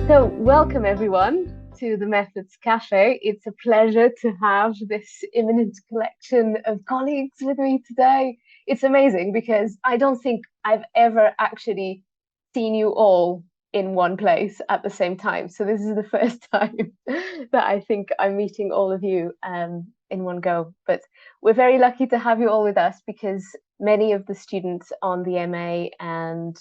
So, welcome everyone to the Methods Café. It's a pleasure to have this imminent collection of colleagues with me today. It's amazing because I don't think I've ever actually seen you all in one place at the same time. So this is the first time that I think I'm meeting all of you in one go. But we're very lucky to have you all with us because many of the students on the MA and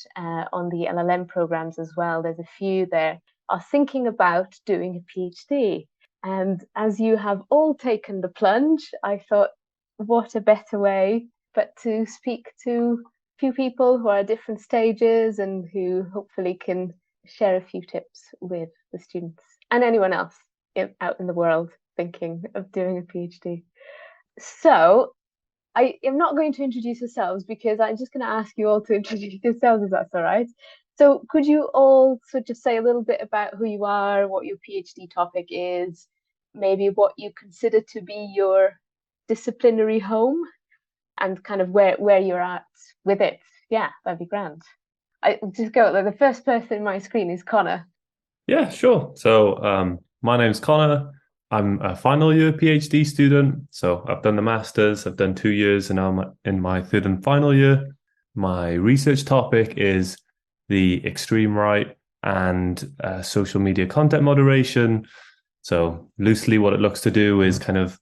on the LLM programs as well, there's a few there, are thinking about doing a PhD. And as you have all taken the plunge, I thought, what a better way but to speak to a few people who are at different stages and who hopefully can share a few tips with the students and anyone else out in the world thinking of doing a PhD. So I am not going to introduce yourselves because I'm just going to ask you all to introduce yourselves, if that's all right. So could you all sort of say a little bit about who you are, what your PhD topic is, maybe what you consider to be your disciplinary home and kind of where you're at with it? Yeah, that'd be grand. I just go, like, the first person in my screen is Connor. Yeah, sure. So my name's Connor. I'm a final year PhD student. So I've done the master's, I've done 2 years, and now I'm in my third and final year. My research topic is the extreme right and social media content moderation. So loosely, what it looks to do is kind of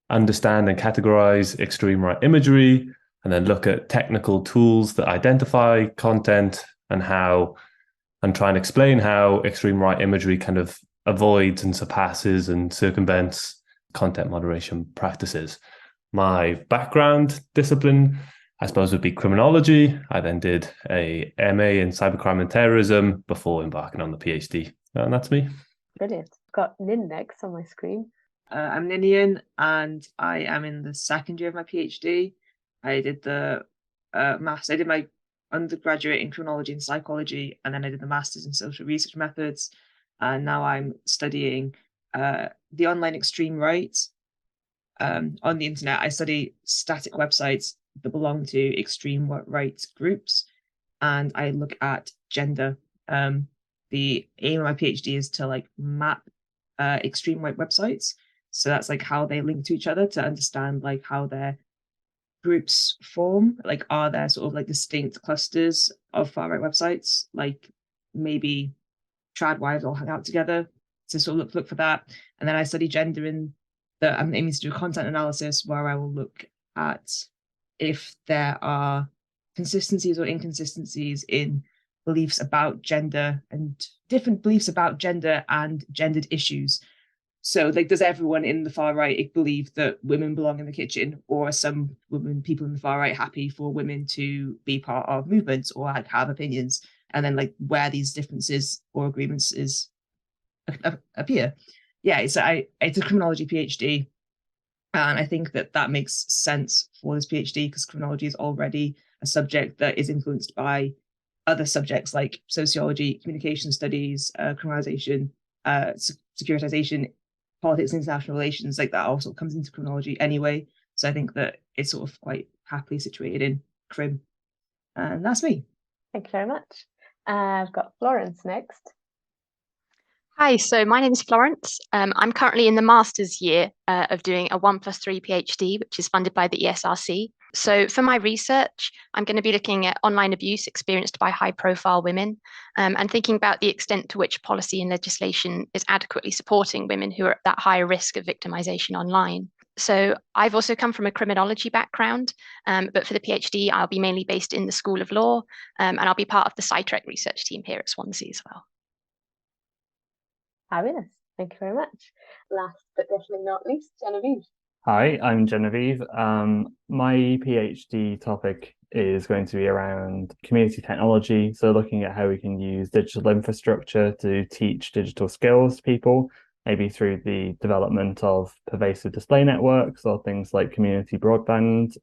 understand and categorize extreme right imagery, and then look at technical tools that identify content and try and explain how extreme right imagery kind of avoids and surpasses and circumvents content moderation practices. My background discipline, I suppose, would be criminology. I then did a MA in Cybercrime and Terrorism before embarking on the PhD. And that's me. Brilliant. I've got Nin next on my screen. I'm Ninian, and I am in the second year of my PhD. I did the maths. I did my undergraduate in criminology and psychology, and then I did the master's in social research methods. And now I'm studying the online extreme right. On the internet, I study static websites that belong to extreme right groups, and I look at gender. The aim of my PhD is to map extreme right websites. So that's how they link to each other, to understand how their groups form. Are there sort of distinct clusters of far right websites? Maybe trad wives all hang out together, to sort of look for that. And then I study gender in that. I'm aiming to do content analysis where I will look at if there are consistencies or inconsistencies in beliefs about gender and different beliefs about gender and gendered issues. So does everyone in the far right believe that women belong in the kitchen, or are some people in the far right happy for women to be part of movements or have opinions? And then where these differences or agreements appear. Yeah, it's a criminology PhD. And I think that makes sense for this PhD because criminology is already a subject that is influenced by other subjects like sociology, communication studies, criminalization, securitization, politics and international relations. That also comes into criminology anyway. So I think that it's sort of quite happily situated in crim. And that's me. Thank you very much. I've got Florence next. Hi, so my name is Florence. I'm currently in the master's year of doing a 1+3 PhD, which is funded by the ESRC. So for my research, I'm going to be looking at online abuse experienced by high-profile women and thinking about the extent to which policy and legislation is adequately supporting women who are at that higher risk of victimization online. So I've also come from a criminology background, but for the PhD, I'll be mainly based in the School of Law, and I'll be part of the Cybercrime research team here at Swansea as well. Fabulous. Thank you very much. Last but definitely not least, Genevieve. Hi, I'm Genevieve. My PhD topic is going to be around community technology. So looking at how we can use digital infrastructure to teach digital skills to people, maybe through the development of pervasive display networks or things like community broadband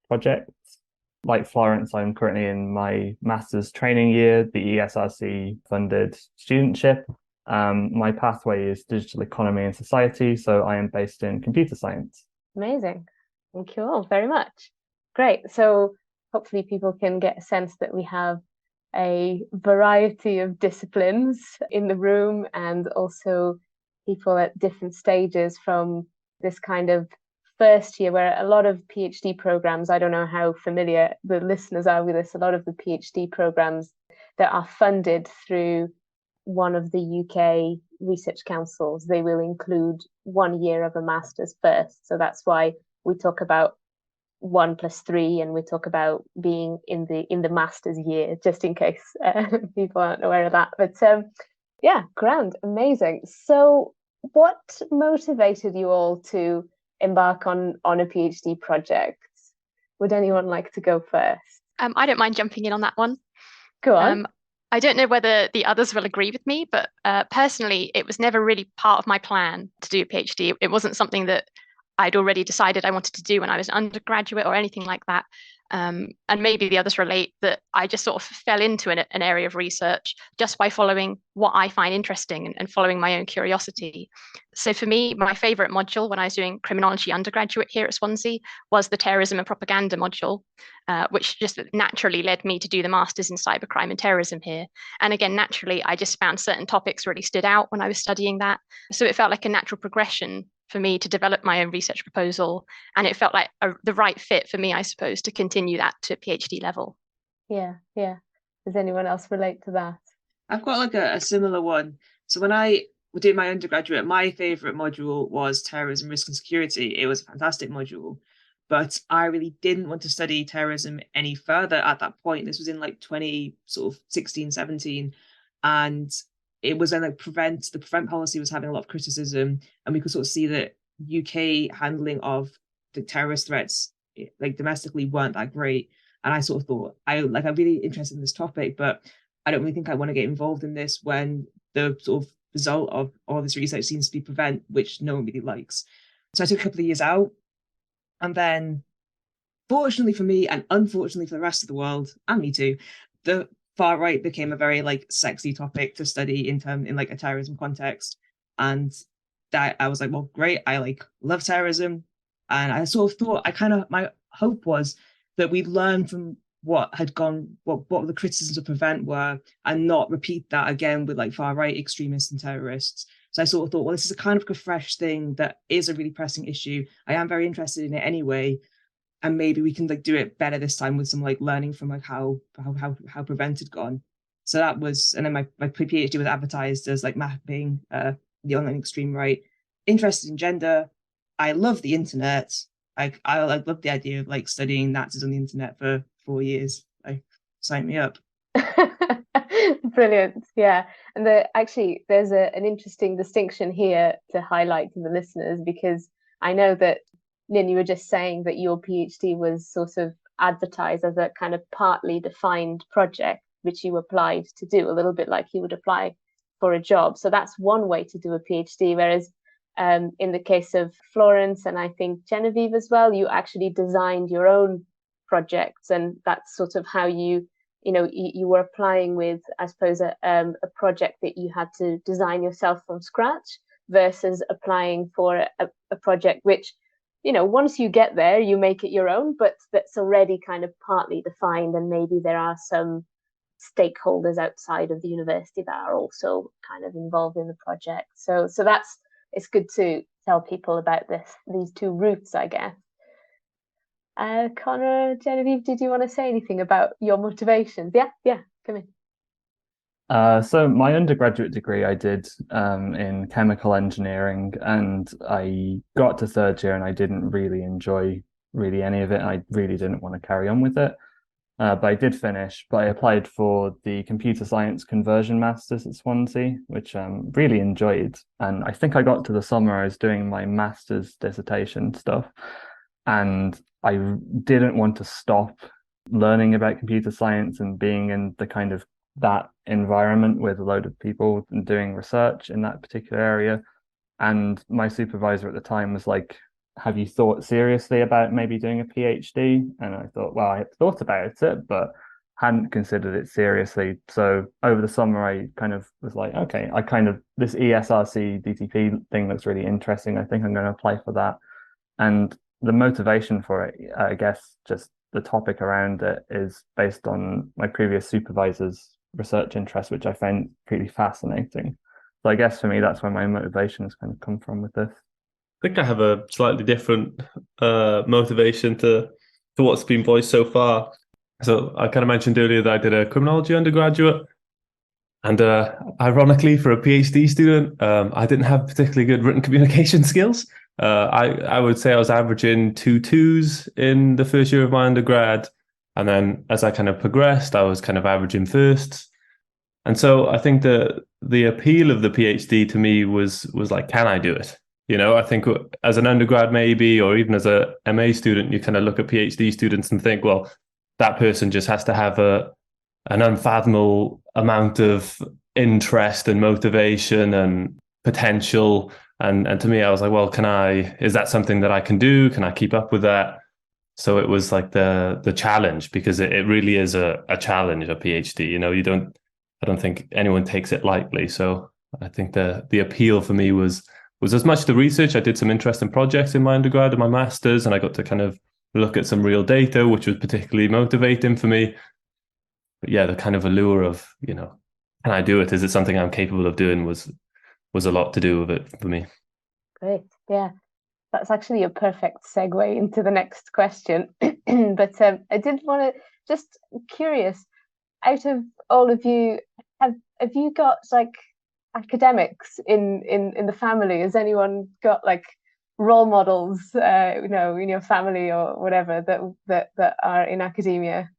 projects. Like Florence, I'm currently in my master's training year, the ESRC funded studentship. My pathway is digital economy and society, so I am based in computer science. Amazing. Thank you all very much. Great. So hopefully people can get a sense that we have a variety of disciplines in the room, and also people at different stages from this kind of first year, where a lot of PhD programs, I don't know how familiar the listeners are with this, a lot of the PhD programs that are funded through one of the UK research councils, they will include 1 year of a master's first. So that's why we talk about 1+3, and we talk about being in the master's year, just in case people aren't aware of that. But yeah, grand, amazing. So what motivated you all to embark on a PhD project? Would anyone like to go first? I don't mind jumping in on that one. Go on. I don't know whether the others will agree with me, but personally, it was never really part of my plan to do a PhD. It wasn't something that I'd already decided I wanted to do when I was an undergraduate or anything like that. And maybe the others relate, that I just sort of fell into an area of research just by following what I find interesting and following my own curiosity. So for me, my favorite module when I was doing criminology undergraduate here at Swansea was the terrorism and propaganda module, which just naturally led me to do the master's in cybercrime and terrorism here. And again, naturally, I just found certain topics really stood out when I was studying that. So it felt like a natural progression for me to develop my own research proposal, and it felt like the right fit for me, I suppose, to continue that to PhD level. Yeah. Does anyone else relate to that? I've got like a similar one. So when I did my undergraduate, my favorite module was terrorism, risk and security. It was a fantastic module, but I really didn't want to study terrorism any further at that point. This was in like 2016, 17, and it was then like the prevent policy was having a lot of criticism, and we could sort of see that UK handling of the terrorist threats, like domestically, weren't that great. And I sort of thought, I'm really interested in this topic, but I don't really think I want to get involved in this when the sort of result of all this research seems to be prevent, which no one really likes. So I took a couple of years out, and then fortunately for me and unfortunately for the rest of the world, and me too, the far right became a very like sexy topic to study in like a terrorism context. And that I was like, well, great, I like love terrorism. And I sort of thought, my hope was that we'd learn from what had gone, what the criticisms of prevent were, and not repeat that again with like far right extremists and terrorists. So I sort of thought, well, this is a kind of a fresh thing that is a really pressing issue. I am very interested in it anyway, and maybe we can like do it better this time with some like learning from like how prevent had gone. So that was, and then my PhD was advertised as like mapping the online extreme right. Interested in gender. I love the internet. I love the idea of like studying Nazis on the internet for 4 years. Like, sign me up. Brilliant. Yeah. And actually there's an interesting distinction here to highlight to the listeners, because I know that, Nin, you were just saying that your PhD was sort of advertised as a kind of partly defined project, which you applied to do, a little bit like you would apply for a job. So that's one way to do a PhD, whereas in the case of Florence, and I think Genevieve as well, you actually designed your own projects, and that's sort of how you were applying with, I suppose, a project that you had to design yourself from scratch, versus applying for a project which, once you get there, you make it your own, but that's already kind of partly defined, and maybe there are some stakeholders outside of the university that are also kind of involved in the project. So it's good to tell people about these two routes, I guess. Connor, Genevieve, did you want to say anything about your motivations? Yeah, come in. So my undergraduate degree I did in chemical engineering, and I got to third year and I didn't really enjoy any of it. I really didn't want to carry on with it. But I did finish, but I applied for the computer science conversion masters at Swansea, which I really enjoyed. And I think I got to the summer, I was doing my master's dissertation stuff, and I didn't want to stop learning about computer science and being in the kind of that environment with a load of people and doing research in that particular area. And my supervisor at the time was like, have you thought seriously about maybe doing a PhD? And I thought, well, I had thought about it, but hadn't considered it seriously. So over the summer, I kind of was like, okay, this ESRC DTP thing looks really interesting. I think I'm going to apply for that. And the motivation for it, I guess, just the topic around it is based on my previous supervisor's research interest, which I found pretty fascinating. So I guess for me, that's where my motivation has kind of come from with this. I think I have a slightly different motivation to what's been voiced so far. So I kind of mentioned earlier that I did a criminology undergraduate. And ironically, for a PhD student, I didn't have particularly good written communication skills. I would say I was averaging 2.2s in the first year of my undergrad. And then as I kind of progressed, I was kind of averaging firsts. And so I think the appeal of the PhD to me was like, can I do it? You know, I think as an undergrad maybe, or even as a MA student, you kind of look at PhD students and think, well, that person just has to have an unfathomable amount of interest and motivation and potential. And to me, I was like, well, is that something that I can do? Can I keep up with that? So it was like the challenge, because it really is a challenge, a PhD. You know, I don't think anyone takes it lightly. So I think the appeal for me was as much the research. I did some interesting projects in my undergrad and my master's, and I got to kind of look at some real data, which was particularly motivating for me. But yeah, the kind of allure of, you know, can I do it? Is it something I'm capable of doing? Was a lot to do with it for me. Great. Yeah. That's actually a perfect segue into the next question. But I did want to, just curious, out of all of you, have you got like academics in the family? Has anyone got like role models, you know, in your family or whatever that are in academia?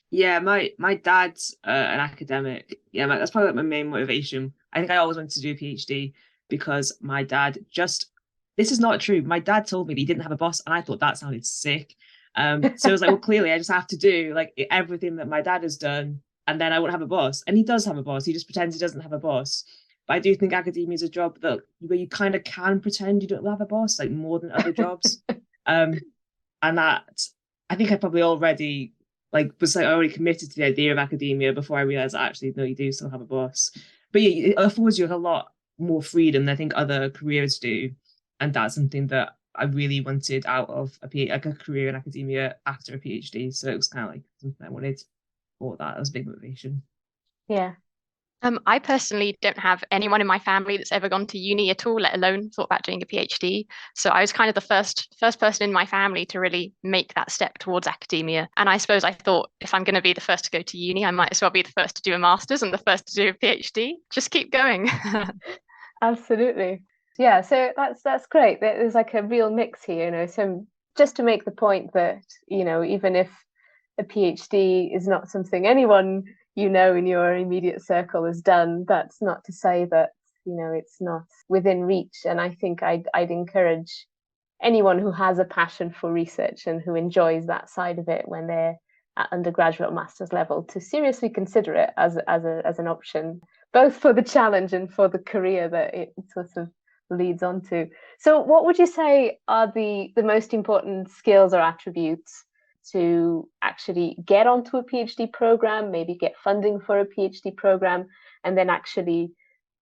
Yeah, my dad's an academic. Yeah, that's probably like my main motivation. I think I always wanted to do a PhD because my dad this is not true. My dad told me that he didn't have a boss, and I thought that sounded sick. So I was like, well, clearly I just have to do like everything that my dad has done, and then I won't have a boss. And he does have a boss. He just pretends he doesn't have a boss. But I do think academia is a job where you kind of can pretend you don't have a boss, like more than other jobs. And that I think I probably already already committed to the idea of academia before I realized actually no, you do still have a boss. But yeah, it affords you a lot more freedom than I think other careers do, and that's something that I really wanted out of a career in academia after a PhD. So it was kind of like something I wanted for that. That was a big motivation. Yeah. I personally don't have anyone in my family that's ever gone to uni at all, let alone thought about doing a PhD. So I was kind of the first person in my family to really make that step towards academia. And I suppose I thought, if I'm going to be the first to go to uni, I might as well be the first to do a master's and the first to do a PhD. Just keep going. Absolutely. Yeah, so that's great. There's like a real mix here, you know. So just to make the point that, you know, even if a PhD is not something anyone, you know, in your immediate circle has done, that's not to say that, you know, it's not within reach. And I think I'd encourage anyone who has a passion for research and who enjoys that side of it when they're at undergraduate or master's level to seriously consider it as an option, both for the challenge and for the career that it sort of leads on to. So what would you say are the most important skills or attributes to actually get onto a PhD program, maybe get funding for a PhD program, and then actually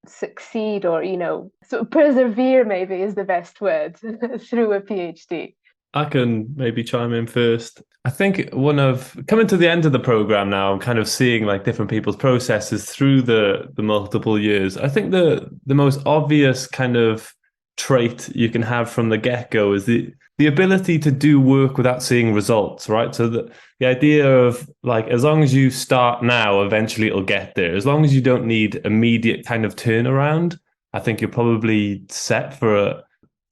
succeed, or, you know, sort of persevere, maybe is the best word, through a PhD? I can maybe chime in first. I think coming to the end of the program now, I'm kind of seeing like different people's processes through the multiple years. I think the most obvious kind of trait you can have from the get-go is the ability to do work without seeing results, right? So the idea of like, as long as you start now, eventually it'll get there. As long as you don't need immediate kind of turnaround, I think you're probably set for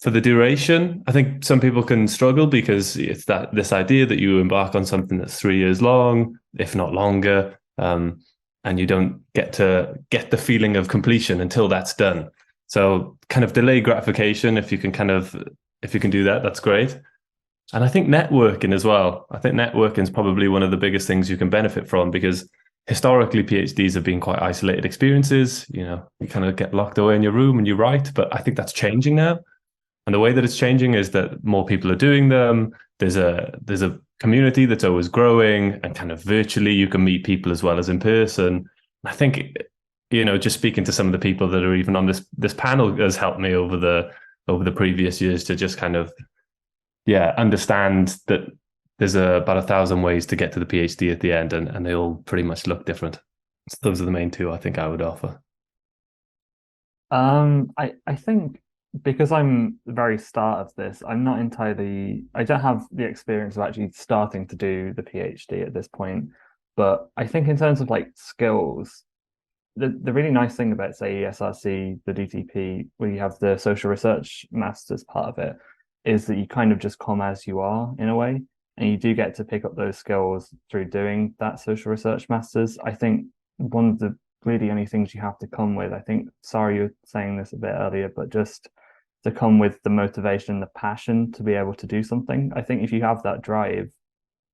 the duration. I think some people can struggle because it's this idea that you embark on something that's 3 years long, if not longer, and you don't get the feeling of completion until that's done. So kind of delayed gratification, if you can do that, that's great. And I think networking as well. I think networking is probably one of the biggest things you can benefit from, because historically PhDs have been quite isolated experiences. You know, you kind of get locked away in your room and you write, but I think that's changing now. And the way that it's changing is that more people are doing them. There's a community that's always growing, and kind of virtually you can meet people as well as in person. I think, you know, just speaking to some of the people that are even on this panel has helped me over the previous years to just kind of, understand that there's about 1,000 ways to get to the PhD at the end, and they all pretty much look different. So those are the main two I think I would offer. I think because I'm the very start of this, I don't have the experience of actually starting to do the PhD at this point. But I think in terms of like skills, the really nice thing about, say, ESRC, the DTP, where you have the social research masters part of it, is that you kind of just come as you are in a way, and you do get to pick up those skills through doing that social research masters. I think one of the really only things you have to come with, I think, Sara, you were saying this a bit earlier, but just to come with the motivation, the passion to be able to do something. I think if you have that drive,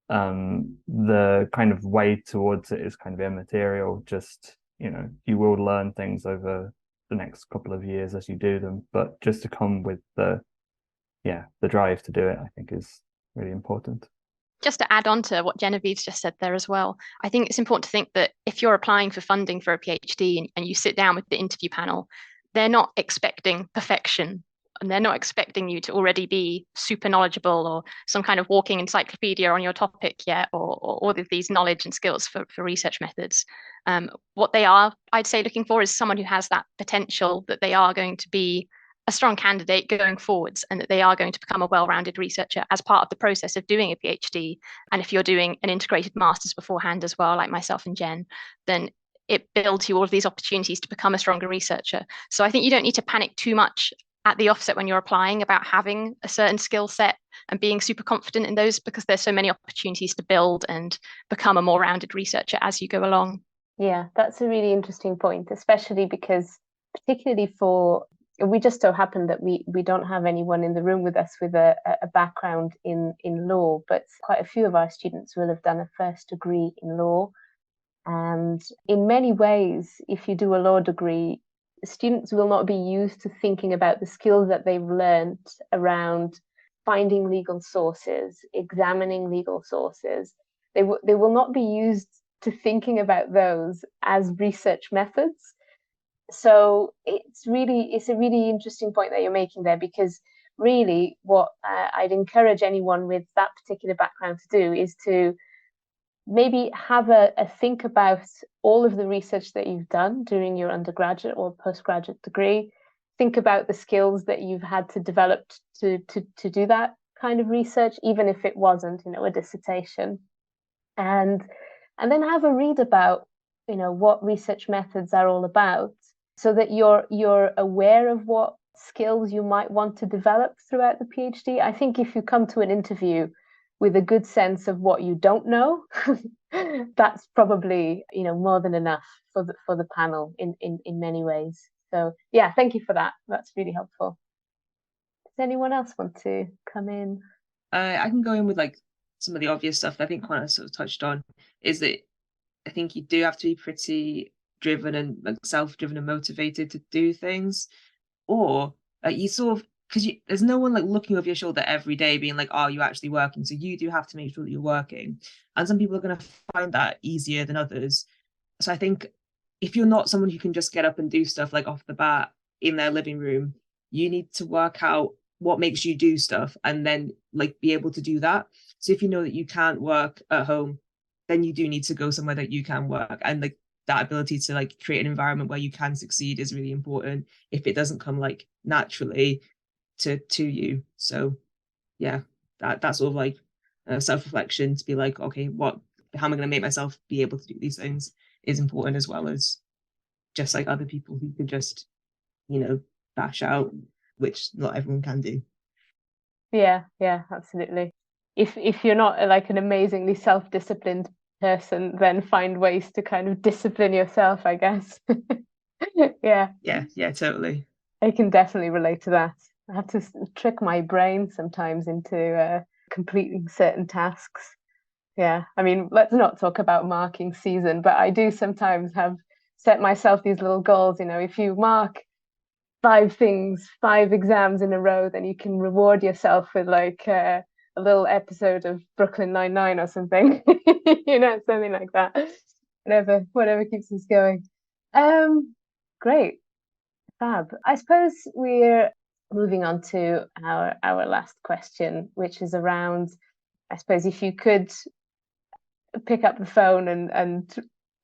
the kind of way towards it is kind of immaterial. Just, you will learn things over the next couple of years as you do them, but just to come with the drive to do it, I think is really important. Just to add on to what Genevieve's just said there as well, I think it's important to think that if you're applying for funding for a PhD and you sit down with the interview panel, they're not expecting perfection, and they're not expecting you to already be super knowledgeable or some kind of walking encyclopedia on your topic yet, or all of these knowledge and skills for research methods. What they are, I'd say, looking for is someone who has that potential that they are going to be a strong candidate going forwards, and that they are going to become a well-rounded researcher as part of the process of doing a PhD. And if you're doing an integrated master's beforehand as well, like myself and Jen, then it builds you all of these opportunities to become a stronger researcher. So I think you don't need to panic too much at the offset when you're applying about having a certain skill set and being super confident in those, because there's so many opportunities to build and become a more rounded researcher as you go along. Yeah, that's a really interesting point, especially because particularly we just so happen that we don't have anyone in the room with us with a background in law, but quite a few of our students will have done a first degree in law. And in many ways, if you do a law degree, students will not be used to thinking about the skills that they've learned around finding legal sources, examining legal sources. They will not be used to thinking about those as research methods. So it's a really interesting point that you're making there, because really what I'd encourage anyone with that particular background to do is to maybe have a think about all of the research that you've done during your undergraduate or postgraduate degree. Think about the skills that you've had to develop to do that kind of research, even if it wasn't, a dissertation, and then have a read about, what research methods are all about, so that you're aware of what skills you might want to develop throughout the PhD. I think if you come to an interview with a good sense of what you don't know, that's probably more than enough for the panel in many ways. So yeah, thank you for that. That's really helpful. Does anyone else want to come in? I can go in with like some of the obvious stuff that I think Connor sort of touched on, is that I think you do have to be pretty driven and like self-driven and motivated to do things, or you sort of, because there's no one like looking over your shoulder every day being like, are you actually working? So you do have to make sure that you're working, and some people are going to find that easier than others. So I think if you're not someone who can just get up and do stuff like off the bat in their living room, you need to work out what makes you do stuff and then like be able to do that. So if you know that you can't work at home, then you do need to go somewhere that you can work, and like that ability to like create an environment where you can succeed is really important if it doesn't come like naturally to you. So yeah, that sort of like self-reflection to be like, okay, how am I going to make myself be able to do these things is important, as well as just like other people who can just bash out, which not everyone can do. Yeah, absolutely. If you're not like an amazingly self-disciplined person, then find ways to kind of discipline yourself, I guess. Yeah, totally. I can definitely relate to that. I have to trick my brain sometimes into completing certain tasks. Yeah, I mean, let's not talk about marking season, but I do sometimes have set myself these little goals. If you mark 5 exams in a row, then you can reward yourself with like a little episode of Brooklyn Nine-Nine or something, something like that. Whatever keeps us going. Great, fab. I suppose we're moving on to our last question, which is around I suppose if you could pick up the phone and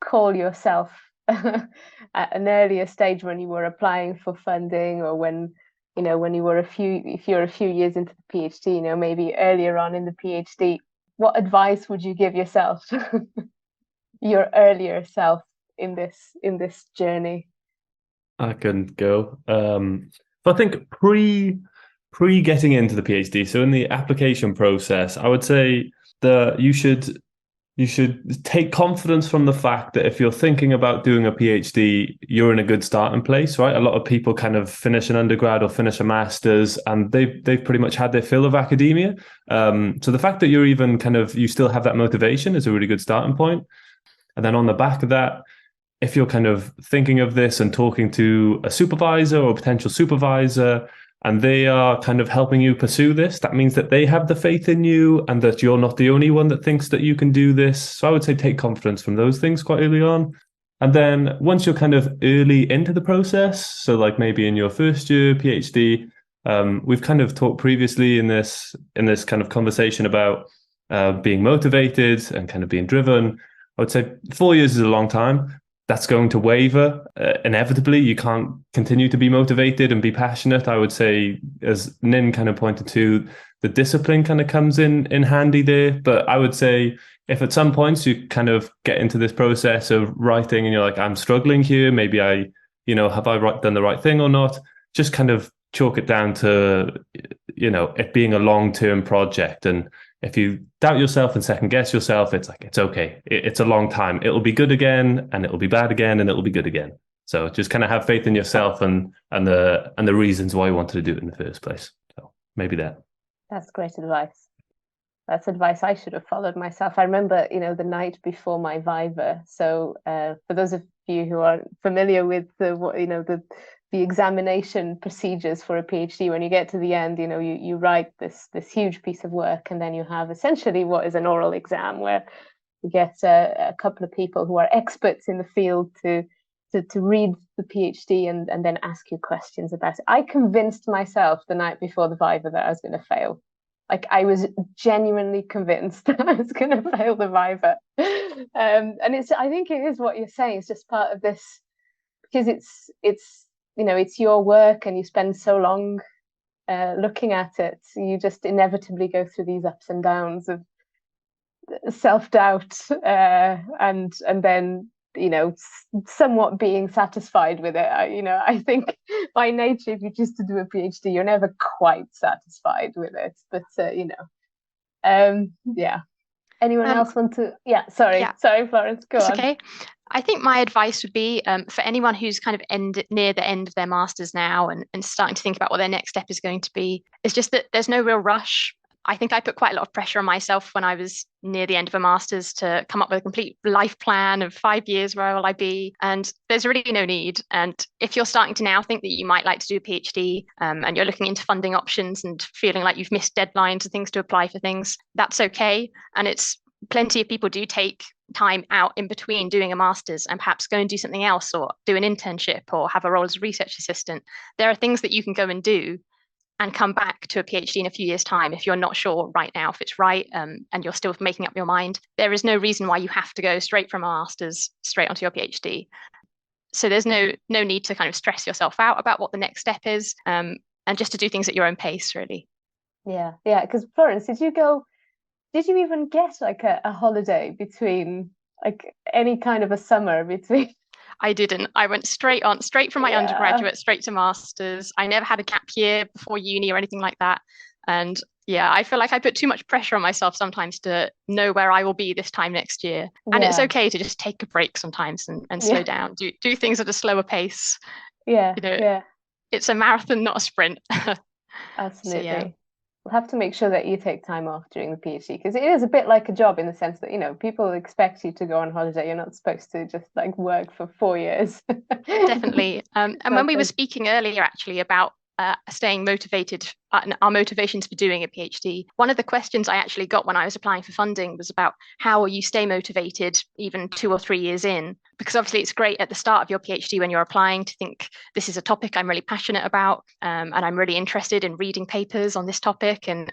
call yourself at an earlier stage when you were applying for funding, or when you were if you're a few years into the PhD, maybe earlier on in the PhD, what advice would you give yourself, your earlier self in this journey? I can go. I think pre getting into the PhD, so in the application process, I would say that you should take confidence from the fact that if you're thinking about doing a PhD, you're in a good starting place, right? A lot of people kind of finish an undergrad or finish a master's, and they've pretty much had their fill of academia. So the fact that you're even you still have that motivation is a really good starting point. And then on the back of that, if you're kind of thinking of this and talking to a supervisor or a potential supervisor, and they are kind of helping you pursue this, that means that they have the faith in you and that you're not the only one that thinks that you can do this. So I would say take confidence from those things quite early on. And then once you're kind of early into the process, so like maybe in your first year PhD, we've kind of talked previously in this kind of conversation about being motivated and kind of being driven. I would say 4 years is a long time. That's going to waver inevitably. You can't continue to be motivated and be passionate. I would say, as Nin kind of pointed to, the discipline kind of comes in handy there. But I would say if at some points you kind of get into this process of writing and you're like, I'm struggling here, maybe have I done the right thing or not? Just kind of chalk it down to, it being a long-term project. And if you doubt yourself and second guess yourself, it's okay. It's a long time. It'll be good again, and it'll be bad again, and it'll be good again. So just kind of have faith in yourself and the reasons why you wanted to do it in the first place. So maybe that. That's great advice. That's advice I should have followed myself. I remember, the night before my Viva. So for those of you who are familiar with the examination procedures for a PhD, when you get to the end, you write this huge piece of work, and then you have essentially what is an oral exam where you get a couple of people who are experts in the field to read the PhD and then ask you questions about it. I convinced myself the night before the Viva that I was going to fail. Like, I was genuinely convinced that I was going to fail the Viva. And I think it is what you're saying. It's just part of this, because it's your work and you spend so long looking at it. You just inevitably go through these ups and downs of self-doubt and then somewhat being satisfied with it. I think by nature, if you choose to do a PhD, you're never quite satisfied with it. But yeah. Anyone else want to? Yeah, sorry, Florence, go on. Okay. I think my advice would be for anyone who's kind of near the end of their masters now and starting to think about what their next step is going to be, is just that there's no real rush. I think I put quite a lot of pressure on myself when I was near the end of a master's to come up with a complete life plan of 5 years, where will I be? And there's really no need. And if you're starting to now think that you might like to do a PhD and you're looking into funding options and feeling like you've missed deadlines and things to apply for things, that's okay. And it's plenty of people do take time out in between doing a master's and perhaps go and do something else, or do an internship, or have a role as a research assistant. There are things that you can go and do and come back to a PhD in a few years' time if you're not sure right now if it's right, and you're still making up your mind. There is no reason why you have to go straight from a master's straight onto your PhD. So there's no need to kind of stress yourself out about what the next step is, and just to do things at your own pace, really. Yeah. Because Florence, did you even get like a holiday between, like any kind of a summer between? I didn't. I went straight from my undergraduate straight to masters. I never had a gap year before uni or anything like that. And yeah, I feel like I put too much pressure on myself sometimes to know where I will be this time next year. And it's okay to just take a break sometimes and slow down, do things at a slower pace. It's a marathon, not a sprint. Absolutely. So, We'll have to make sure that you take time off during the PhD, because it is a bit like a job in the sense that, people expect you to go on holiday. You're not supposed to just like work for 4 years. Definitely. And when we were speaking earlier, actually, about staying motivated, our motivations for doing a PhD, one of the questions I actually got when I was applying for funding was about how will you stay motivated even 2 or 3 years in? Because obviously it's great at the start of your PhD when you're applying to think, this is a topic I'm really passionate about, and I'm really interested in reading papers on this topic and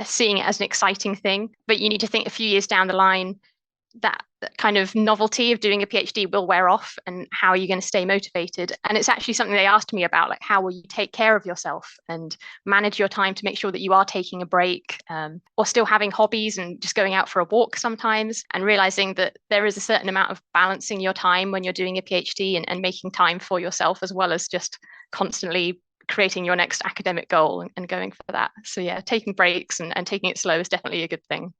seeing it as an exciting thing, but you need to think a few years down the line that kind of novelty of doing a PhD will wear off, and how are you going to stay motivated? And it's actually something they asked me about, like, how will you take care of yourself and manage your time to make sure that you are taking a break, or still having hobbies and just going out for a walk sometimes, and realizing that there is a certain amount of balancing your time when you're doing a PhD, and making time for yourself, as well as just constantly creating your next academic goal and going for that. So yeah, taking breaks and taking it slow is definitely a good thing.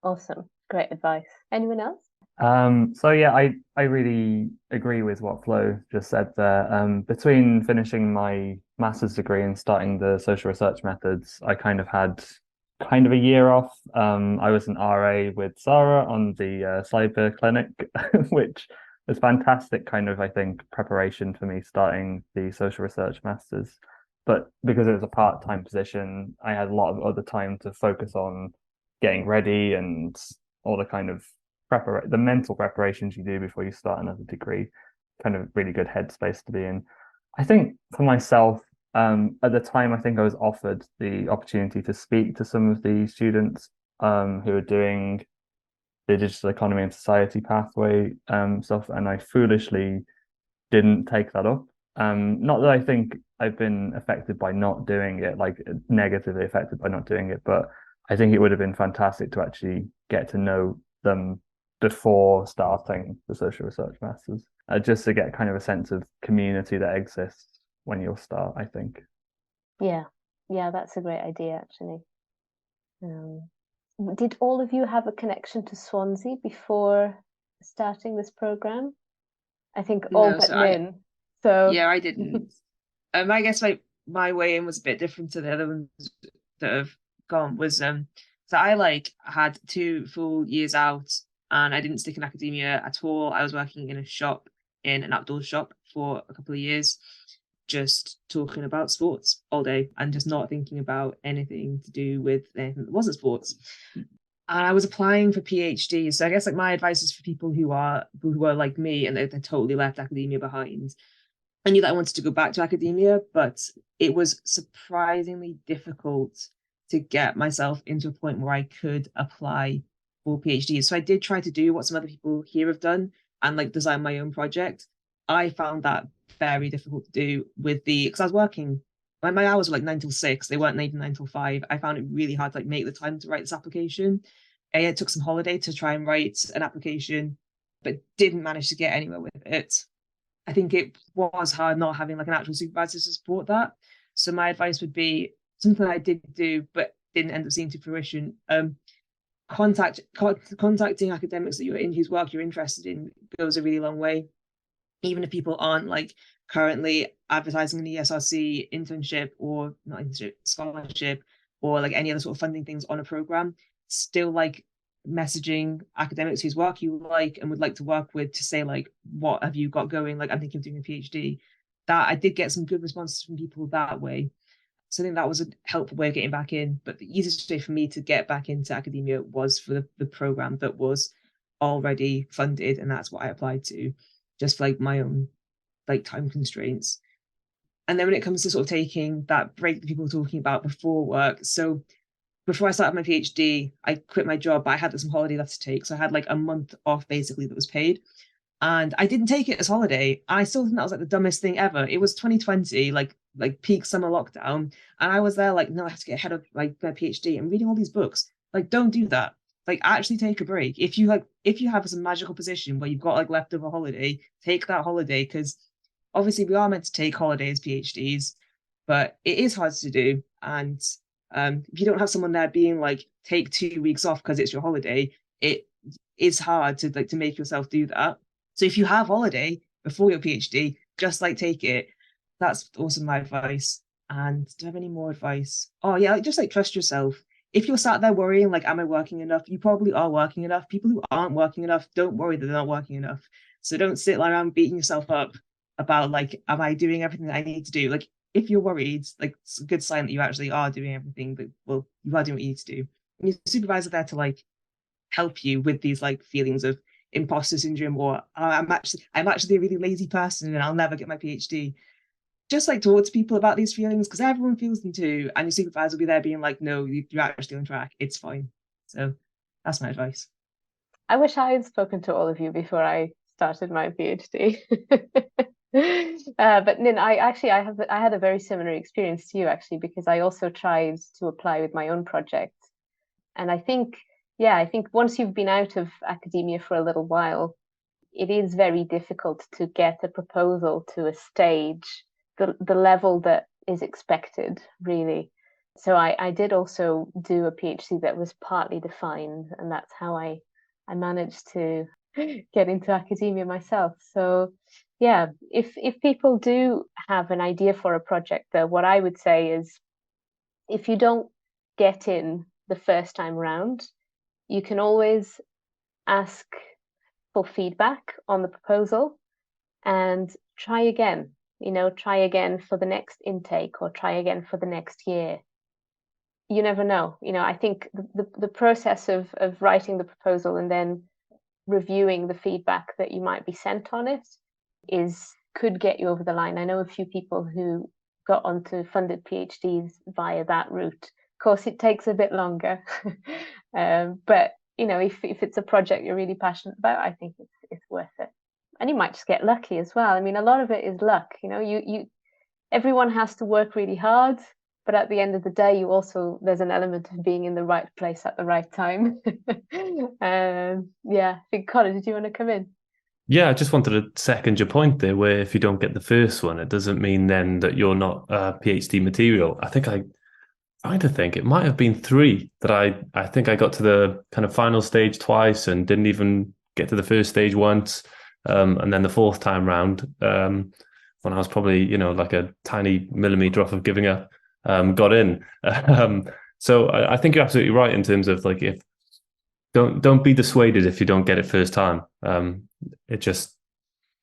Awesome. Great advice. Anyone else? So yeah, I really agree with what Flo just said there. Between finishing my master's degree and starting the social research methods, I kind of had a year off. I was an RA with Sara on the cyber clinic, which was fantastic kind of, I think, preparation for me starting the social research masters. But because it was a part-time position, I had a lot of other time to focus on getting ready and all the kind of the mental preparations you do before you start another degree. Kind of really good headspace to be in. I think for myself, at the time, I think I was offered the opportunity to speak to some of the students who are doing the digital economy and society pathway stuff, and I foolishly didn't take that up. Not that I think I've been affected by not doing it, like negatively affected by not doing it, but I think it would have been fantastic to actually get to know them before starting the social research masters, just to get kind of a sense of community that exists when you'll start, I think. Yeah, that's a great idea, actually. Did all of you have a connection to Swansea before starting this program? I think all but Nin. So yeah, I didn't. I guess my way in was a bit different to the other ones that have gone. Was so I had 2 full years out, and I didn't stick in academia at all. I was working in an outdoor shop for a couple of years, just talking about sports all day and just not thinking about anything to do with anything that wasn't sports. And I was applying for PhD. So I guess my advice is for people who are like me and they're totally left academia behind. I knew that I wanted to go back to academia, but it was surprisingly difficult to get myself into a point where I could apply for PhDs. So I did try to do what some other people here have done and design my own project. I found that very difficult to do because I was working. My hours were 9 till 6. They weren't 9 till 5. I found it really hard to make the time to write this application. I took some holiday to try and write an application, but didn't manage to get anywhere with it. I think it was hard not having an actual supervisor to support that. So my advice would be something I did do, but didn't end up seeing to fruition. Contacting academics that you're in, whose work you're interested in, goes a really long way. Even if people aren't currently advertising an ESRC internship or not internship, scholarship, or any other sort of funding things on a program, still messaging academics whose work you like and would like to work with to say what have you got going, I'm thinking of doing a PhD. That I did get some good responses from people that way. So I think that was a helpful way of getting back in. But the easiest way for me to get back into academia was for the program that was already funded, and that's what I applied to, just for my own time constraints. And then when it comes to sort of taking that break that people were talking about before work, so before I started my PhD, I quit my job, but I had some holiday left to take. So I had a month off basically that was paid. And I didn't take it as holiday. I still think that was the dumbest thing ever. It was 2020, peak summer lockdown. And I was there no, I have to get ahead of my PhD and reading all these books. Don't do that. Actually take a break. If you have some magical position where you've got leftover holiday, take that holiday, because obviously we are meant to take holidays, PhDs, but it is hard to do. And if you don't have someone there being take 2 weeks off because it's your holiday, it is hard to make yourself do that. So if you have holiday before your PhD, just take it. That's also my advice. And do I have any more advice? Oh yeah, just trust yourself. If you're sat there worrying am I working enough? You probably are working enough. People who aren't working enough, don't worry that they're not working enough. So don't sit around beating yourself up about am I doing everything that I need to do? If you're worried, it's a good sign that you actually are doing everything, but you are doing what you need to do. And your supervisor there to help you with these feelings of imposter syndrome, or I'm actually a really lazy person and I'll never get my PhD. just like talk to people about these feelings, because everyone feels them too, and your supervisor will be there being like, no, you're actually on track, it's fine. So that's my advice. I wish I had spoken to all of you before I started my PhD. But Nin, I had a very similar experience to you, actually, because I also tried to apply with my own project. And I think once you've been out of academia for a little while, it is very difficult to get a proposal to a stage, the level that is expected, really. So I did also do a PhD that was partly defined, and that's how I managed to get into academia myself. So yeah, if people do have an idea for a project, though, what I would say is, if you don't get in the first time round, you can always ask for feedback on the proposal and try again. Try again for the next intake, or try again for the next year. You never know. I think the process of writing the proposal and then reviewing the feedback that you might be sent on it could get you over the line. I know a few people who got onto funded PhDs via that route. Of course, it takes a bit longer, but if it's a project you're really passionate about, I think it's worth it. And you might just get lucky as well. I mean, a lot of it is luck. Everyone has to work really hard, but at the end of the day, there's an element of being in the right place at the right time. Yeah, I think, Connor, did you want to come in? Yeah, I just wanted to second your point there, where if you don't get the first one, it doesn't mean then that you're not PhD material. I think it might have been 3 that I think I got to the kind of final stage twice and didn't even get to the first stage once. And then the 4th time round, when I was probably, like a tiny millimeter off of giving up, got in. So I think you're absolutely right in terms of, like, if don't be dissuaded if you don't get it first time. It just,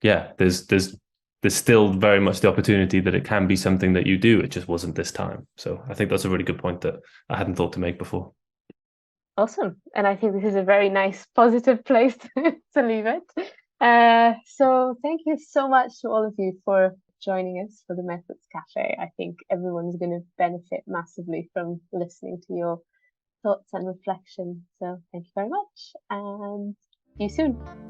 there's still very much the opportunity that it can be something that you do. It just wasn't this time. So I think that's a really good point that I hadn't thought to make before. Awesome. And I think this is a very nice, positive place to leave it. So thank you so much to all of you for joining us for the Methods Café. I think everyone's going to benefit massively from listening to your thoughts and reflection. So thank you very much, and see you soon.